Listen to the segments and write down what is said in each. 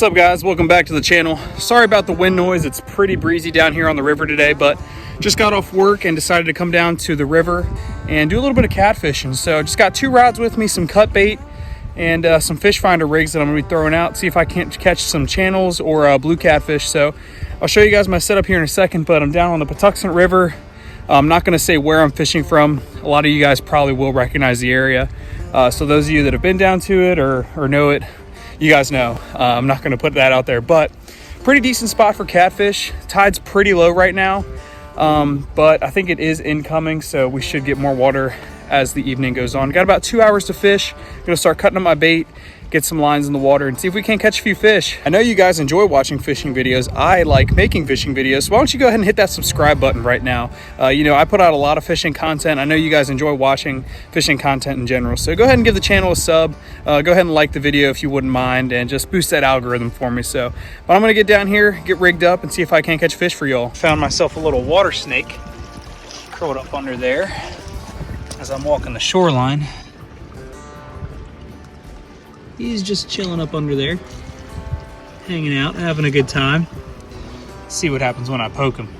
up, guys? Welcome back to the channel. Sorry about the wind noise. It's pretty breezy down here on the river today, but just got off work and decided to come down to the river and do a little bit of catfishing. So just got two rods with me, some cut bait and some fish finder rigs that I'm gonna be throwing out, see if I can't catch some channels or blue catfish. So I'll show you guys my setup here in a second, but I'm down on the Patuxent River. I'm not gonna say where I'm fishing from. A lot of you guys probably will recognize the area. So those of you that have been down to it or know it, you guys know. I'm not gonna put that out there, but pretty decent spot for catfish. Tide's pretty low right now, but I think it is incoming, so we should get more water as the evening goes on. Got about 2 hours to fish. Gonna start cutting up my bait, get some lines in the water and see if we can catch a few fish. I know you guys enjoy watching fishing videos. I like making fishing videos, so why don't you go ahead and hit that subscribe button right now. You know, I put out a lot of fishing content. I know you guys enjoy watching fishing content in general, so go ahead and give the channel a sub. Go ahead and like the video if you wouldn't mind, and just boost that algorithm for me. So, but I'm gonna get down here, get rigged up, and see if I can catch fish for y'all. Found myself a little water snake curled up under there as I'm walking the shoreline. He's just chilling up under there, hanging out, having a good time. Let's see what happens when I poke him.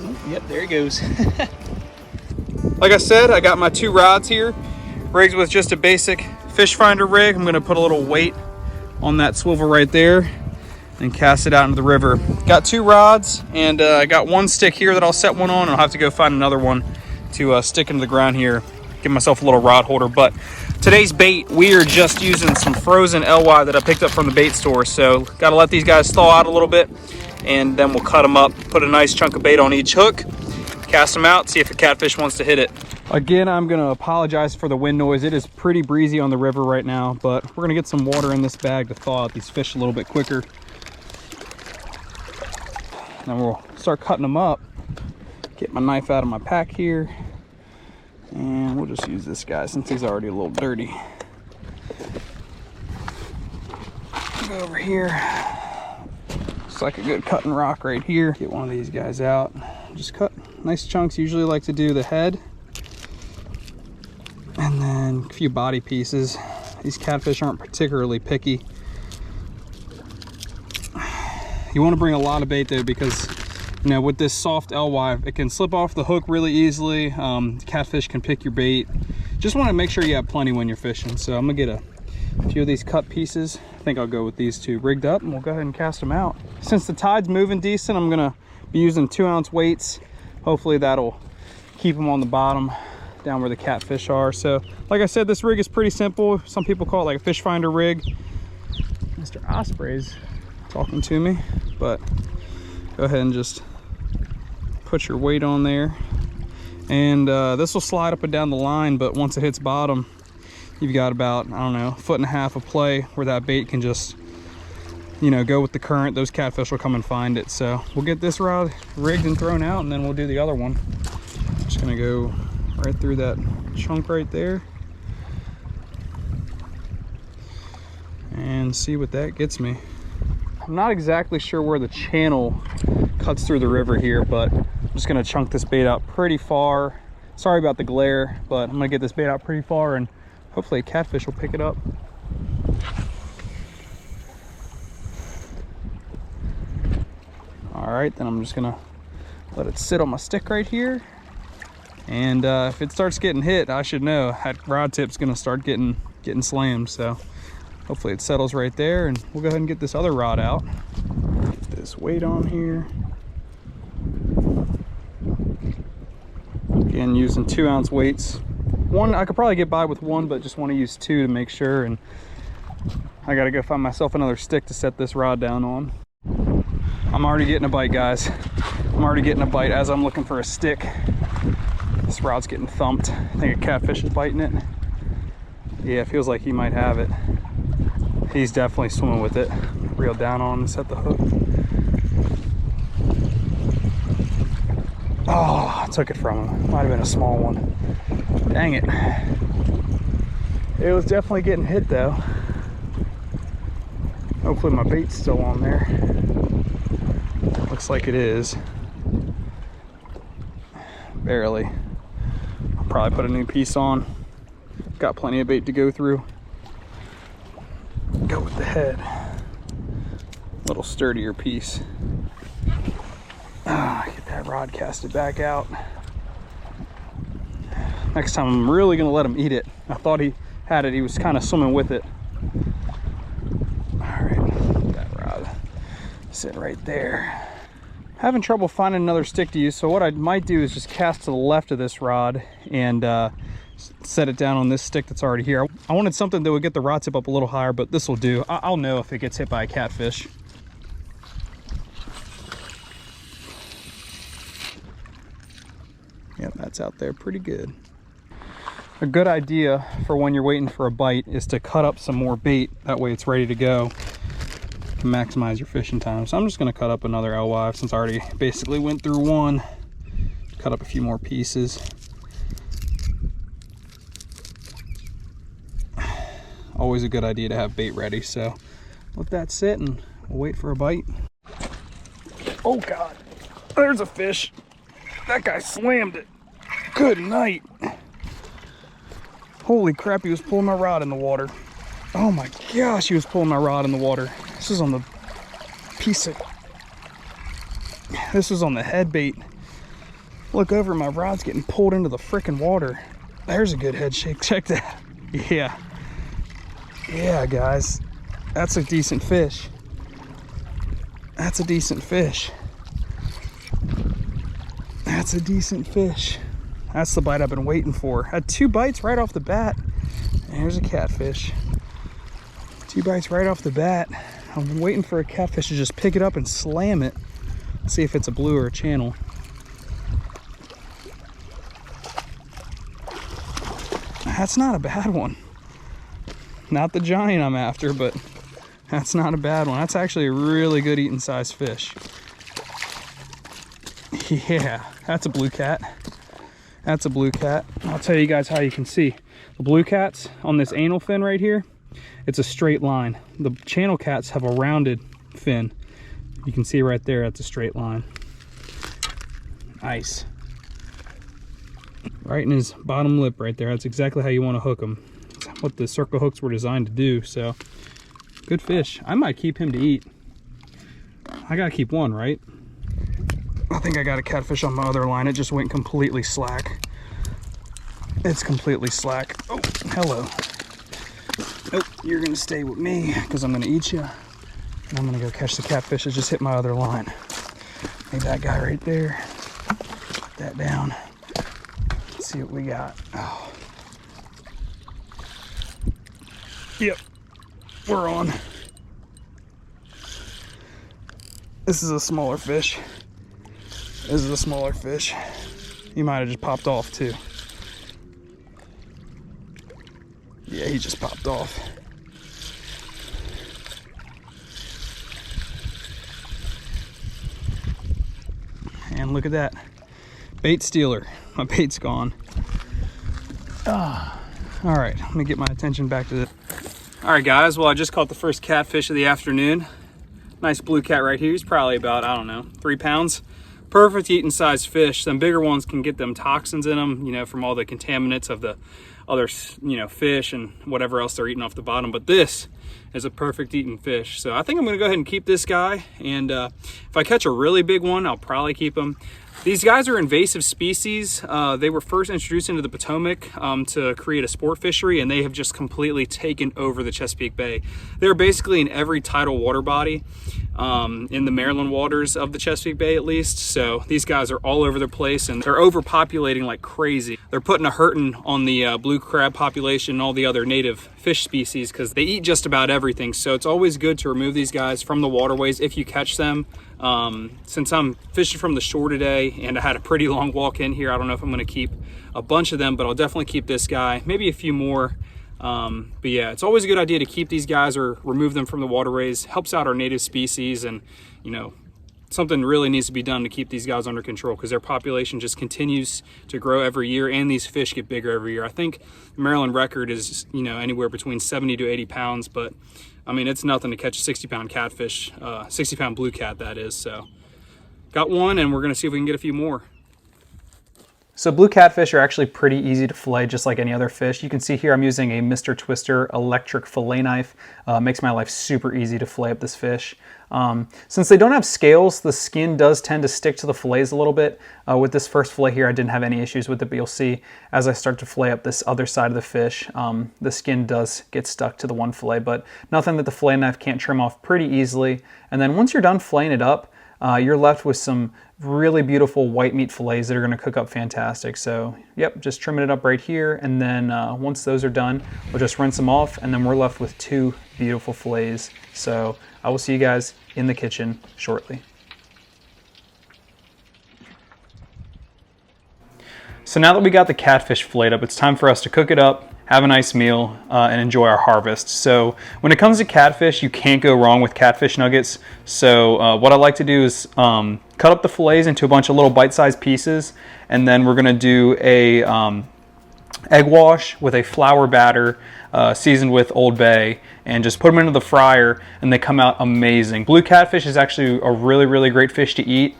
Oh, yep, there he goes. Like I said, I got my two rods here, rigged with just a basic fish finder rig. I'm gonna put a little weight on that swivel right there and cast it out into the river. Got two rods, and I got one stick here that I'll set one on, and I'll have to go find another one to stick into the ground here. Give myself a little rod holder. But today's bait, we are just using some frozen LY that I picked up from the bait store. So got to let these guys thaw out a little bit, and then we'll cut them up, put a nice chunk of bait on each hook, cast them out, see if a catfish wants to hit it. Again, I'm going to apologize for the wind noise. It is pretty breezy on the river right now, but we're going to get some water in this bag to thaw out these fish a little bit quicker. Then we'll start cutting them up. Get my knife out of my pack here. And we'll just use this guy since he's already a little dirty. Go over here. Looks like a good cutting rock right here. Get one of these guys out. Just cut nice chunks. Usually like to do the head. And then a few body pieces. These catfish aren't particularly picky. You want to bring a lot of bait though, because you know, with this soft LY, it can slip off the hook really easily. Catfish can pick your bait. Just want to make sure you have plenty when you're fishing. So I'm gonna get a few of these cut pieces. I think I'll go with these two rigged up, and we'll go ahead and cast them out. Since the tide's moving decent, I'm gonna be using 2-ounce weights. Hopefully that'll keep them on the bottom down where the catfish are. So like I said, this rig is pretty simple. Some people call it like a fish finder rig. Mr. Osprey's talking to me, but go ahead and just put your weight on there, and this will slide up and down the line, but once it hits bottom, you've got about, I don't know, 1.5 feet of play where that bait can just, you know, go with the current. Those catfish will come and find it. So we'll get this rod rigged and thrown out, and then we'll do the other one. Just gonna go right through that chunk right there and see what that gets me. I'm not exactly sure where the channel cuts through the river here, but I'm just gonna chunk this bait out pretty far. Sorry about the glare, but I'm gonna get this bait out pretty far, and hopefully a catfish will pick it up. All right, then I'm just gonna let it sit on my stick right here, and if it starts getting hit, I should know that rod tip's gonna start getting slammed. So hopefully it settles right there, and we'll go ahead and get this other rod out. Put this weight on here. Again, using 2-ounce weights. One, I could probably get by with one, but just want to use two to make sure. And I got to go find myself another stick to set this rod down on. I'm already getting a bite, guys. I'm already getting a bite as I'm looking for a stick. This rod's getting thumped. I think a catfish is biting it. Yeah, it feels like he might have it. He's definitely swimming with it. Reel down on him and set the hook. Oh, I took it from him. Might have been a small one. Dang it. It was definitely getting hit though. Hopefully my bait's still on there. Looks like it is. Barely. I'll probably put a new piece on. Got plenty of bait to go through. head. Little sturdier piece. Get that rod casted back out. Next time I'm really gonna let him eat it. I thought he had it, he was kind of swimming with it. All right, that rod sit right there. Having trouble finding another stick to use, so what I might do is just cast to the left of this rod and set it down on this stick that's already here. I wanted something that would get the rod tip up a little higher, but this will do. I'll know if it gets hit by a catfish. Yep, that's out there pretty good. A good idea for when you're waiting for a bite is to cut up some more bait. That way it's ready to go to maximize your fishing time. So I'm just gonna cut up another alewife since I already basically went through one. Cut up a few more pieces. Always a good idea to have bait ready. So let that sit and we'll wait for a bite. Oh God, there's a fish. That guy slammed it. Good night. Holy crap, he was pulling my rod in the water. Oh my gosh, he was pulling my rod in the water. This is on the piece of... This was on the head bait. Look over, my rod's getting pulled into the frickin' water. There's a good head shake, check that. Yeah. Yeah, guys. That's a decent fish. That's a decent fish. That's a decent fish. That's the bite I've been waiting for. Had 2 bites right off the bat. And here's a catfish. 2 bites right off the bat. I've been waiting for a catfish to just pick it up and slam it. Let's see if it's a blue or a channel. That's not a bad one. Not the giant I'm after, but that's not a bad one. That's actually a really good eating size fish. Yeah, that's a blue cat. That's a blue cat. I'll tell you guys how you can see. The blue cats on this anal fin right here, it's a straight line. The channel cats have a rounded fin. You can see right there, that's a straight line. Nice. Right in his bottom lip right there. That's exactly how you want to hook him. That's what the circle hooks were designed to do. So, good fish. I might keep him to eat. I gotta keep one, right? I think I got a catfish on my other line. It just went completely slack. It's completely slack. Oh, hello. Nope, you're gonna stay with me because I'm gonna eat you. And I'm gonna go catch the catfish that just hit my other line. Maybe that guy right there. Put that down. Let's see what we got. Oh. Yep, we're on. This is a smaller fish. This is a smaller fish. He might have just popped off too. Yeah, he just popped off. And look at that. Bait stealer. My bait's gone. All right, let me get my attention back to this. All right, guys. Well, I just caught the first catfish of the afternoon. Nice blue cat right here. He's probably about, I don't know, 3 pounds. Perfect eating size fish. Some bigger ones can get them toxins in them, you know, from all the contaminants of the other, you know, fish and whatever else they're eating off the bottom. But this is a perfect eating fish. So I think I'm going to go ahead and keep this guy. And if I catch a really big one, I'll probably keep him. These guys are invasive species. They were first introduced into the Potomac to create a sport fishery, and they have just completely taken over the Chesapeake Bay. They're basically in every tidal water body in the Maryland waters of the Chesapeake Bay, at least. So these guys are all over the place, and they're overpopulating like crazy. They're putting a hurting on the blue crab population and all the other native fish species because they eat just about everything. So it's always good to remove these guys from the waterways if you catch them. Since I'm fishing from the shore today and I had a pretty long walk in here, I don't know if I'm going to keep a bunch of them, but I'll definitely keep this guy, maybe a few more. But yeah, it's always a good idea to keep these guys or remove them from the waterways. Helps out our native species, and you know, something really needs to be done to keep these guys under control because their population just continues to grow every year, and these fish get bigger every year. I think the Maryland record is, you know, anywhere between 70 to 80 pounds, but I mean, it's nothing to catch a 60-pound catfish, 60-pound blue cat, that is. So got one, and we're gonna see if we can get a few more. So blue catfish are actually pretty easy to fillet, just like any other fish. You can see here I'm using a Mr. Twister electric fillet knife. Makes my life super easy to fillet up this fish. Since they don't have scales, the skin does tend to stick to the fillets a little bit. With this first fillet here, I didn't have any issues with it, but you'll see as I start to fillet up this other side of the fish, the skin does get stuck to the one fillet, but nothing that the fillet knife can't trim off pretty easily. And then once you're done filleting it up, you're left with some really beautiful white meat fillets that are going to cook up fantastic. So yep, just trimming it up right here, and then once those are done, we'll just rinse them off, and then we're left with two beautiful fillets. So I will see you guys in the kitchen shortly. So now that we got the catfish filleted up, it's time for us to cook it up, have a nice meal, and enjoy our harvest. So when it comes to catfish, you can't go wrong with catfish nuggets. So what I like to do is cut up the fillets into a bunch of little bite-sized pieces, and then we're gonna do a egg wash with a flour batter seasoned with Old Bay, and just put them into the fryer, and they come out amazing. Blue catfish is actually a really, really great fish to eat.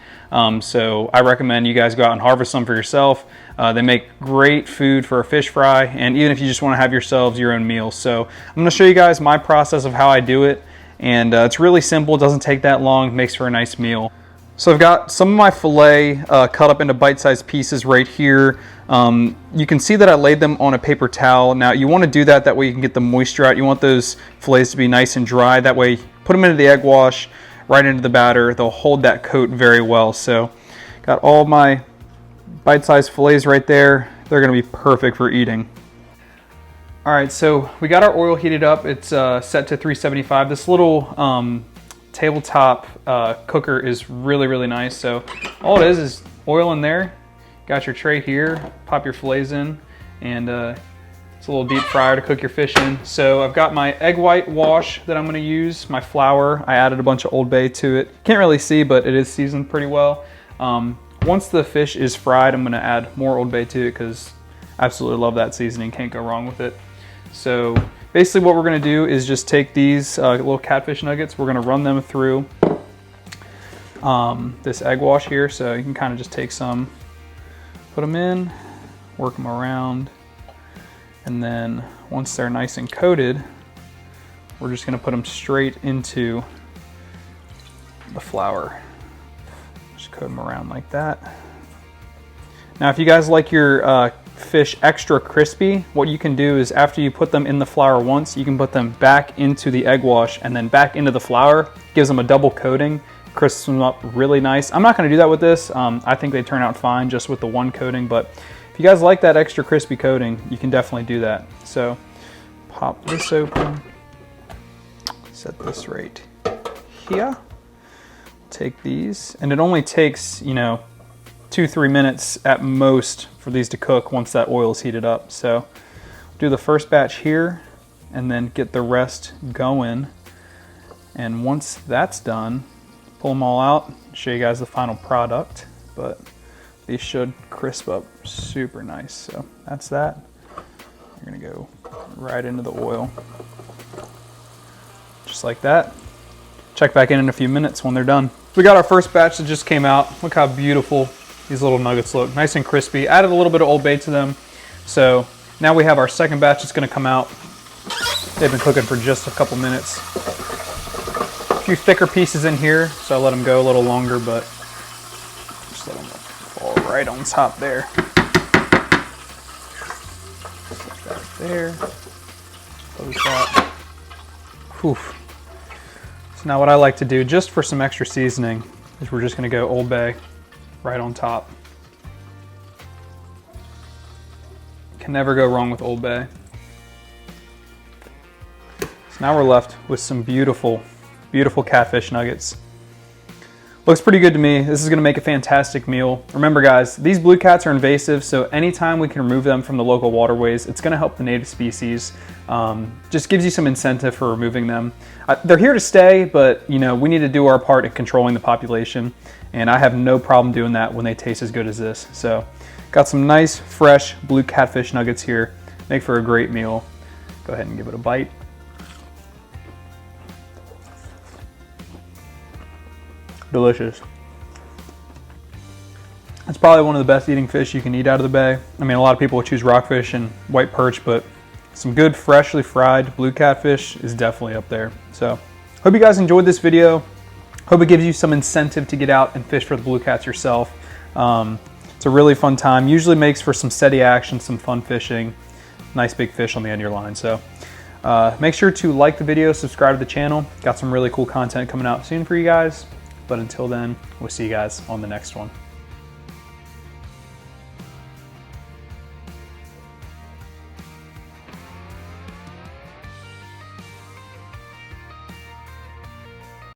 So I recommend you guys go out and harvest some for yourself. They make great food for a fish fry, and even if you just want to have yourselves your own meal. So I'm going to show you guys my process of how I do it, and it's really simple. It doesn't take that long. Makes for a nice meal. So I've got some of my fillet cut up into bite-sized pieces right here. You can see that I laid them on a paper towel. Now you want to do that way you can get the moisture out. You want those fillets to be nice and dry. That way, put them into the egg wash, right into the batter. They'll hold that coat very well. So got all my bite-sized fillets right there. They're going to be perfect for eating. All right, so we got our oil heated up. It's set to 375. This little tabletop cooker is really, really nice. So all it is oil in there. Got your tray here, pop your fillets in, and it's a little deep fryer to cook your fish in. So I've got my egg white wash that I'm gonna use, my flour. I added a bunch of Old Bay to it. Can't really see, but it is seasoned pretty well. Once the fish is fried, I'm gonna add more Old Bay to it because I absolutely love that seasoning, can't go wrong with it. So basically what we're gonna do is just take these little catfish nuggets, we're gonna run them through this egg wash here. So you can kind of just take some, put them in, work them around, and then once they're nice and coated, we're just gonna put them straight into the flour. Just coat them around like that. Now if you guys like your fish extra crispy, what you can do is after you put them in the flour once, you can put them back into the egg wash and then back into the flour. Gives them a double coating, crisps them up really nice. I'm not going to do that with this. I think they turn out fine just with the one coating, but if you guys like that extra crispy coating, you can definitely do that. So pop this open, set this right here, take these, and it only takes, 2-3 minutes at most for these to cook once that oil is heated up. So do the first batch here and then get the rest going. And once that's done, pull them all out, show you guys the final product, but these should crisp up super nice. So that's that. You're gonna go right into the oil, just like that. Check back in a few minutes when they're done. We got our first batch that just came out. Look how beautiful these little nuggets look, nice and crispy. Added a little bit of Old Bay to them. So now we have our second batch that's gonna come out. They've been cooking for just a couple minutes. A few thicker pieces in here, so I let them go a little longer, but just let them fall right on top there. Put that there. Close that. Whew. So now what I like to do, just for some extra seasoning, is we're just gonna go Old Bay right on top. Can never go wrong with Old Bay. So now we're left with some beautiful, beautiful catfish nuggets. Looks pretty good to me. This is gonna make a fantastic meal. Remember guys, these blue cats are invasive, so anytime we can remove them from the local waterways, it's gonna help the native species. Just gives you some incentive for removing them. They're here to stay, but we need to do our part in controlling the population, and I have no problem doing that when they taste as good as this. So, got some nice, fresh blue catfish nuggets here. Make for a great meal. Go ahead and give it a bite. Delicious. It's probably one of the best eating fish you can eat out of the bay. I mean, a lot of people would choose rockfish and white perch, but some good freshly fried blue catfish is definitely up there. So hope you guys enjoyed this video. Hope it gives you some incentive to get out and fish for the blue cats yourself. It's a really fun time. Usually makes for some steady action, some fun fishing, nice big fish on the end of your line. So make sure to like the video, subscribe to the channel. Got some really cool content coming out soon for you guys. But until then, we'll see you guys on the next one.